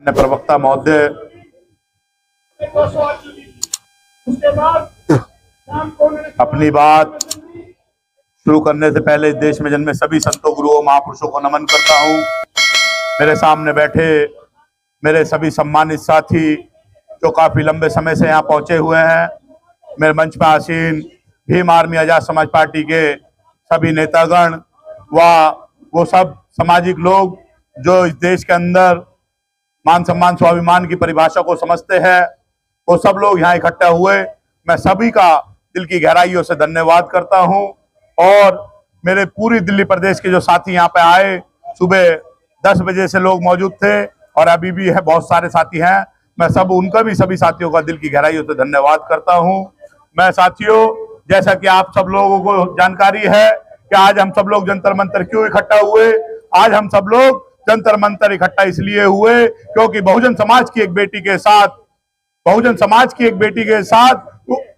प्रवक्ता महोदय, अपनी बात शुरू करने से पहले देश में जन्मे सभी संतों, गुरुओं, महापुरुषों को नमन करता हूं। मेरे सामने बैठे मेरे सभी सम्मानित साथी जो काफी लंबे समय से यहाँ पहुंचे हुए हैं, मेरे मंच पर आसीन भीम आर्मी आजाद समाज पार्टी के सभी नेतागण व वो सब सामाजिक लोग जो इस देश के अंदर मान सम्मान स्वाभिमान की परिभाषा को समझते हैं, वो सब लोग यहाँ इकट्ठा हुए। मैं सभी का दिल की गहराइयों से धन्यवाद करता हूँ। और मेरे पूरी दिल्ली प्रदेश के जो साथी यहाँ पे आए, सुबह 10 बजे से लोग मौजूद थे और अभी भी है, बहुत सारे साथी हैं। मैं सब उनका भी सभी साथियों का दिल की गहराइयों से धन्यवाद करता हूँ। मैं साथियों, जैसा कि आप सब लोगों को जानकारी है कि आज हम सब लोग जंतर मंतर क्यों इकट्ठा हुए। आज हम सब लोग जंतर मंतर इकट्ठा इसलिए हुए क्योंकि बहुजन समाज की एक बेटी के साथ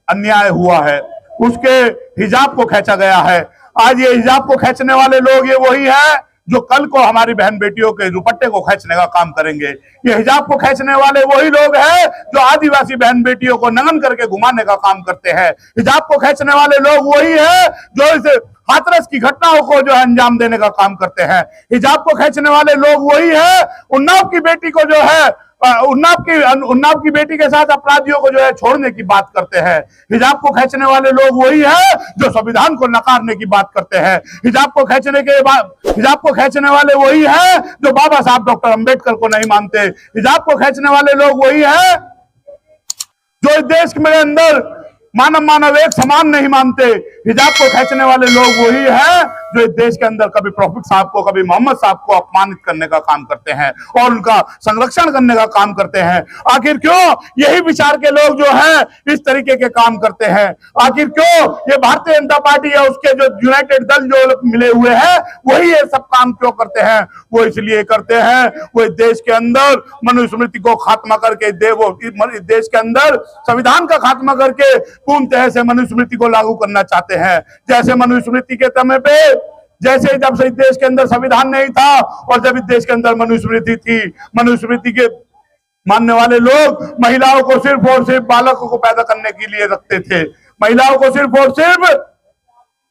अन्याय हुआ है, उसके हिजाब को खींचा गया है। आज ये हिजाब को खींचने वाले लोग ये वही है जो कल को हमारी बहन बेटियों के दुपट्टे को खींचने का काम करेंगे। ये हिजाब को खींचने वाले वही लोग हैं जो आदिवासी बहन बेटियों को नंगन करके घुमाने का काम करते हैं। हिजाब को खींचने वाले लोग वही है जो इस हाथरस की घटनाओं को जो है अंजाम देने का काम करते हैं। हिजाब को खींचने वाले लोग वही है उन्नाव की बेटी को जो है उन्नाव की बेटी के साथ अपराधियों को जो है छोड़ने की बात करते हैं। हिजाब को खींचने वाले लोग वही है जो संविधान को नकारने की बात करते हैं। हिजाब को खींचने वाले वही है जो बाबा साहब डॉक्टर अंबेडकर को नहीं मानते। हिजाब को खींचने वाले लोग वही है जो इस देश में अंदर मानव एक समान नहीं मानते। हिजाब को खींचने वाले लोग वही है जो इस देश के अंदर कभी प्रॉफिट साहब को, कभी मोहम्मद साहब को अपमानित करने का काम करते हैं और उनका संरक्षण करने का काम करते हैं। आखिर क्यों यही विचार के लोग जो है इस तरीके के काम करते हैं? आखिर क्यों ये भारतीय जनता पार्टी या उसके जो यूनाइटेड दल जो मिले हुए हैं वही ये सब काम क्यों करते हैं? वो इसलिए करते हैं, वो इस देश के अंदर मनुस्मृति को खात्मा करके इस देश के अंदर संविधान का खात्मा करके पूर्ण तरह से मनुस्मृति को लागू करना चाहते हैं। जैसे मनुस्मृति के समय पे, जैसे जब से इस देश के अंदर संविधान नहीं था और जब इस देश के अंदर मनुस्मृति थी, मनुस्मृति के मानने वाले लोग महिलाओं को सिर्फ और सिर्फ बालकों को पैदा करने के लिए रखते थे। महिलाओं को सिर्फ और सिर्फ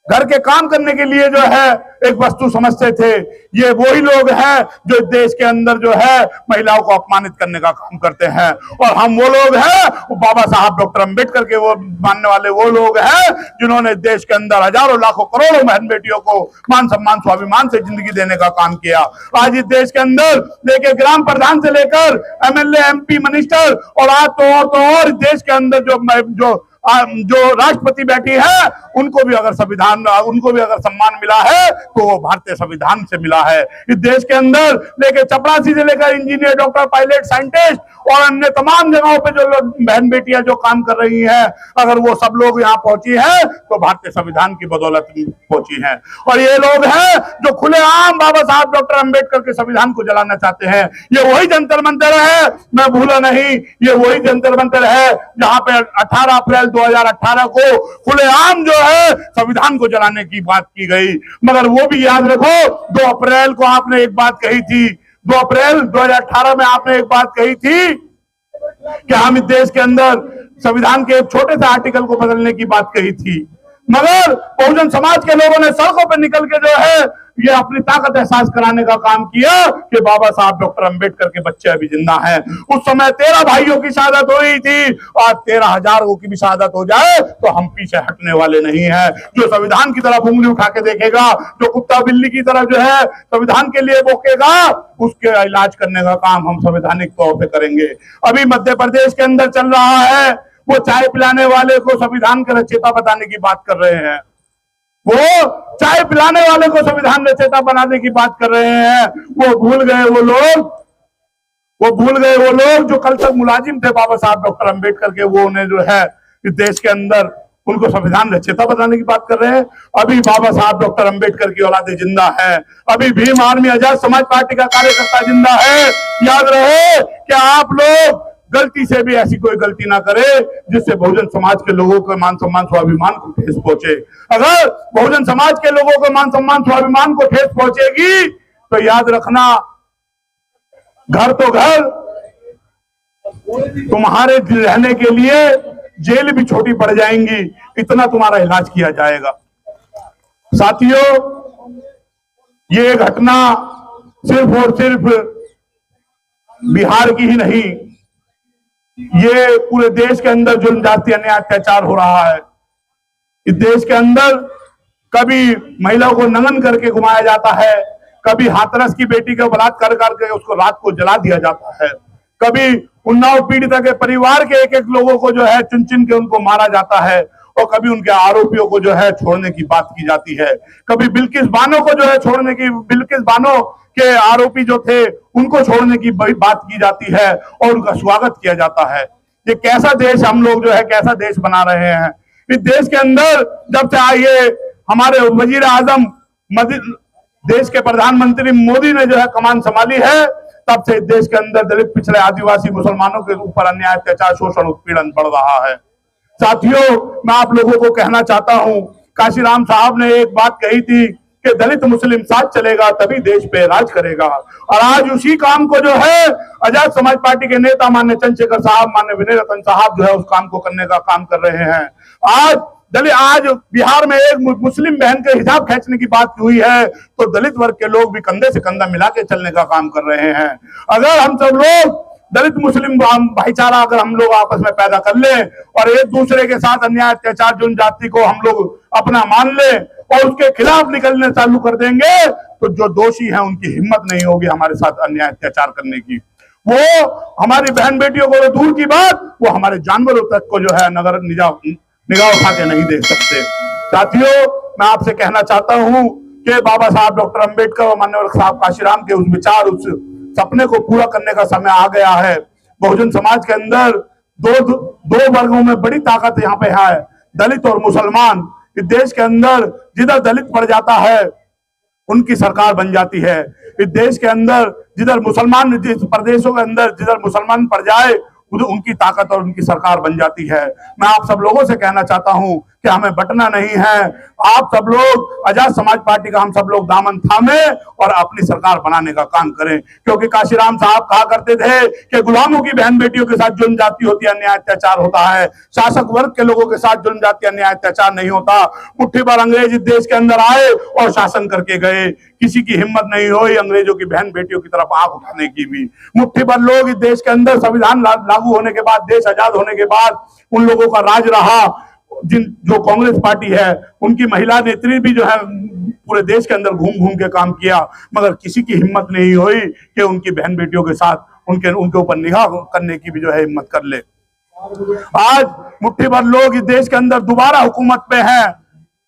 घर के काम करने के लिए जो है एक वस्तु समझते थे। ये वही लोग हैं जो देश के अंदर जो है महिलाओं को अपमानित करने का काम करते हैं। और हम वो लोग हैं, वो बाबा साहब डॉक्टर अंबेडकर के वो मानने वाले वो लोग हैं जिन्होंने देश के अंदर हजारों लाखों करोड़ों बहन बेटियों को मान सम्मान स्वाभिमान से जिंदगी देने का काम किया। आज इस देश के अंदर लेके ग्राम प्रधान से लेकर MLA MP मिनिस्टर और आज तो और देश के अंदर जो राष्ट्रपति बैठी है उनको भी अगर सम्मान मिला है तो वो भारतीय संविधान से मिला है। इस देश के अंदर लेके चपरासी से लेकर इंजीनियर, डॉक्टर, पायलट, साइंटिस्ट और अन्य तमाम जगहों पे जो बहन बेटियां जो काम कर रही हैं, अगर वो सब लोग यहाँ पहुंची है तो भारतीय संविधान की बदौलत पहुंची है। और ये लोग हैं जो खुलेआम बाबा साहब डॉक्टर अंबेडकर के संविधान को जलाना चाहते हैं। ये वही जंतर मंतर है, मैं भूला नहीं, ये वही जंतर मंतर है जहां पे 18 अप्रैल 2018 को खुलेआम जो है संविधान को जलाने की बात की गई। मगर वो भी याद रखो, 2 अप्रैल को आपने एक बात कही थी, 2 अप्रैल 2018 में आपने एक बात कही थी कि हम इस देश के अंदर संविधान के एक छोटे से आर्टिकल को बदलने की बात कही थी। मगर बहुजन समाज के लोगों ने सड़कों पर निकल के जो है ये अपनी ताकत एहसास कराने का काम किया कि बाबा साहब डॉक्टर अंबेडकर के बच्चे अभी जिंदा हैं। उस समय 13 भाइयों की शहादत हुई थी, आज 13,000 की भी शहादत हो जाए तो हम पीछे हटने वाले नहीं हैं। जो संविधान की तरफ उंगली उठा के देखेगा, जो कुत्ता बिल्ली की तरफ जो है संविधान के लिए भौंकेगा, उसके इलाज करने का काम हम संवैधानिक तौर पर करेंगे। अभी मध्य प्रदेश के अंदर चल रहा है, वो चाय पिलाने वाले को संविधान का रचयिता बताने की बात कर रहे हैं। वो चाय पिलाने वाले को संविधान रचयिता बनाने की बात कर रहे हैं। वो भूल गए वो लोग जो कल तक मुलाजिम थे बाबा साहब डॉक्टर अंबेडकर के, वो उन्हें जो है इस देश के अंदर उनको संविधान रचयिता बनाने की बात कर रहे हैं। अभी बाबा साहब डॉक्टर अंबेडकर की औलादे जिंदा है, अभी भीम आर्मी आजाद समाज पार्टी का कार्यकर्ता जिंदा है। याद रहे कि आप लोग गलती से भी ऐसी कोई गलती ना करे जिससे बहुजन समाज के लोगों के मान सम्मान स्वाभिमान को ठेस पहुंचे। अगर बहुजन समाज के लोगों के मान सम्मान स्वाभिमान को ठेस पहुंचेगी तो याद रखना, घर तो घर, तुम्हारे रहने के लिए जेल भी छोटी पड़ जाएंगी, इतना तुम्हारा इलाज किया जाएगा। साथियों, ये घटना सिर्फ और सिर्फ बिहार की ही नहीं, ये पूरे देश के अंदर जुल्म जाति अन्याय अत्याचार हो रहा है। इस देश के अंदर कभी महिलाओं को नंगन करके घुमाया जाता है, कभी हाथरस की बेटी को बलात्कार करके उसको रात को जला दिया जाता है, कभी उन्नाव पीड़िता के परिवार के एक एक लोगों को जो है चुन चुन के उनको मारा जाता है, और कभी उनके आरोपियों को जो है छोड़ने की बात की जाती है। कभी बिल्किस बानो को जो है छोड़ने की, बिल्किस बानो के आरोपी जो थे उनको छोड़ने की बात की जाती है और उनका स्वागत किया जाता है। ये कैसा देश हम लोग जो है कैसा देश बना रहे हैं। इस देश के अंदर जब से आइए हमारे वजीर आजम देश के प्रधानमंत्री मोदी ने जो है कमान संभाली है, तब से देश के अंदर दलित, पिछड़े, आदिवासी, मुसलमानों के ऊपर अन्याय, अत्याचार, शोषण, उत्पीड़न बढ़ रहा है। साथियों, मैं आप लोगों को कहना चाहता हूं, काशीराम साहब ने एक बात कही थी कि दलित मुस्लिम साथ चलेगा तभी देश पे राज करेगा, और आज उसी काम को जो है आजाद समाज पार्टी के नेता माननीय चंद्रशेखर साहब, माननीय विनय रतन साहब जो है उस काम को करने का काम कर रहे हैं। आज बिहार में एक मुस्लिम बहन के हिजाब खींचने की बात हुई है तो दलित वर्ग के लोग भी कंधे से कंधा मिला के चलने का काम कर रहे हैं। अगर हम सब लोग दलित मुस्लिम भाईचारा अगर हम लोग आपस में पैदा कर ले और एक दूसरे के साथ अन्याय, अत्याचार, जुल्म जाति को हम लोग अपना मान ले और उसके खिलाफ निकलने चालू कर देंगे तो जो दोषी हैं उनकी हिम्मत नहीं होगी हमारे साथ अन्याय, अत्याचार करने की। वो हमारी बहन बेटियों को तो दूर की बात, वो हमारे जानवरों तक को जो है निगाह उठा के नहीं देख सकते। साथियों, मैं आपसे कहना चाहता हूं कि बाबा साहब डॉक्टर अंबेडकर और माननीय साहब काशीराम के उस विचार, उस सपने को पूरा करने का समय आ गया है। बहुजन समाज के अंदर दो वर्गों में बड़ी ताकत यहाँ पे है, दलित और मुसलमान। इस देश के अंदर जिधर दलित पड़ जाता है उनकी सरकार बन जाती है। इस देश के अंदर जिधर मुसलमान, जिस प्रदेशों के अंदर जिधर मुसलमान पड़ जाए उनकी ताकत और उनकी सरकार बन जाती है। मैं आप सब लोगों से कहना चाहता हूं कि हमें बटना नहीं है। आप सब लोग आजाद समाज पार्टी का हम सब लोग दामन थामे और अपनी सरकार बनाने का काम करें, क्योंकि काशीराम साहब कहा करते थे कि गुलामों की बहन बेटियों के साथ जुल्म जाति होती है, अन्याय अत्याचार होता है, शासक वर्ग के लोगों के साथ जुल्म जाति, अन्याय अत्याचार नहीं होता। मुट्ठी भर अंग्रेज इस देश के अंदर आए और शासन करके गए, किसी की हिम्मत नहीं हुई अंग्रेजों की बहन बेटियों की तरफ आंख उठाने की भी। मुट्ठी भर लोग इस देश के अंदर संविधान लागू होने के बाद, देश आजाद होने के बाद उन लोगों का राज रहा। जो कांग्रेस पार्टी है उनकी महिला नेत्री भी जो है पूरे देश के अंदर घूम घूम के काम किया, मगर किसी की हिम्मत नहीं हुई कि उनकी बहन बेटियों के साथ उनके ऊपर निगाह करने की भी जो है हिम्मत कर ले। आज मुट्ठी भर लोग इस देश के अंदर दोबारा हुकूमत पे हैं,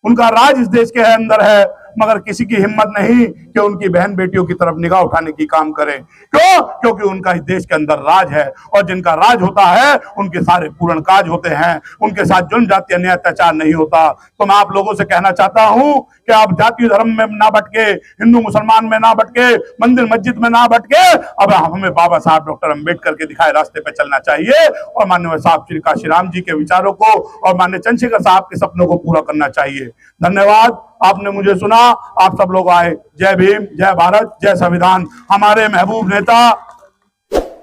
उनका राज इस देश के अंदर है, मगर किसी की हिम्मत नहीं कि उनकी बहन बेटियों की तरफ निगाह उठाने की काम करें। क्यों? क्योंकि उनका इस देश के अंदर राज है, और जिनका राज होता है उनके सारे पूर्ण काज होते हैं, उनके साथ जुल्म जाति, अन्याय, अत्याचार नहीं होता। तो मैं आप लोगों से कहना चाहता हूं कि आप जाति धर्म में ना भटके, हिंदू मुसलमान में ना भटके, मंदिर मस्जिद में ना भटके, अब हमें बाबा साहब डॉक्टर अंबेडकर के दिखाए रास्ते पे चलना चाहिए और माननीय साहब श्री काशीराम जी के विचारों को और माननीय चंद्रशेखर साहब के सपनों को पूरा करना चाहिए। धन्यवाद, आपने मुझे सुना, आप सब लोग आए। जय भीम, जय भारत, जय संविधान। हमारे महबूब नेता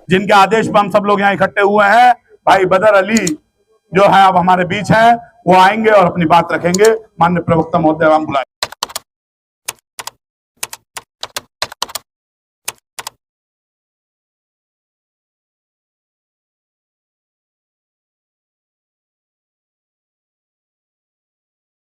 जिनके आदेश पर हम सब लोग यहाँ इकट्ठे हुए हैं, भाई बदर अली जो है अब हमारे बीच हैं, वो आएंगे और अपनी बात रखेंगे। माननीय प्रवक्ता महोदय, हम बुलाएंगे।